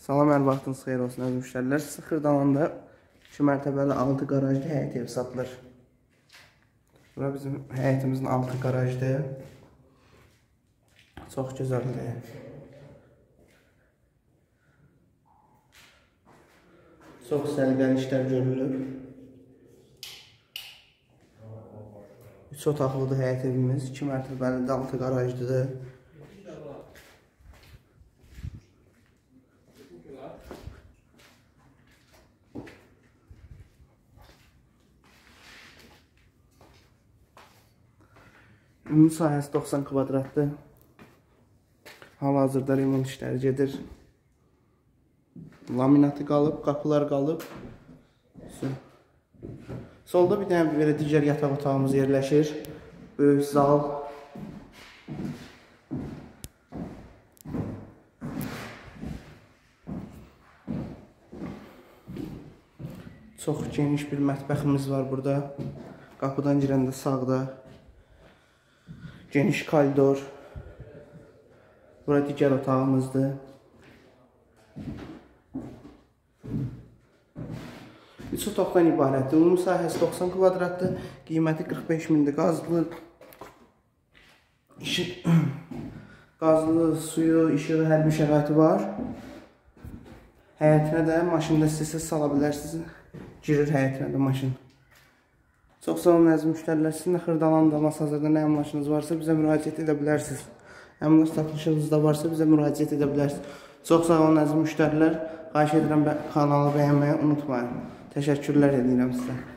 Salam, hər vaxtınız xeyir olsun əziz müştərilər. Xırdalanında 2 mərtəbəli 6 qarajlı həyət ev satılır. Bura bizim həyətimizin 6 qarajdır. Çox gözəldir. Çox səliqəli işlər görülür. 3 otaqlıdır həyət evimiz. 2 mərtəbəli 6 qarajlıdır. Ümumi sahəsi 90 kvadratdır. Hal-hazırda remont işləri gedir. Laminatı qalıb, qapılar qalıb. Solda bir dənə belə digər yataq otağımız yerləşir. Böyük zal. Çox geniş bir mətbəximiz var burada. Qapıdan girəndə sağda geniş koridor. Bura digər otağımızdır. Üç otaqdan ibarətdir. Ümumi sahəsi 90 kvadratdır. Qiyməti 45 mindir. Qazlı, suyu, işığı, hər bir şəraiti var. Həyətinə də maşında istəsəz sala bilərsiniz. Girir həyətinə də maşın. Çox sağ olun əziz müştərilər. Sizin də Xırdalanda, Masazırda nə əmlakınız varsa bizə müraciət edə bilərsiniz. Əmlak satışınız da varsa bizə müraciət edə bilərsiniz. Çox sağ olun əziz müştərilər. Xahiş edirəm kanalı bəyənməyi unutmayın. Təşəkkürlər edirəm sizə.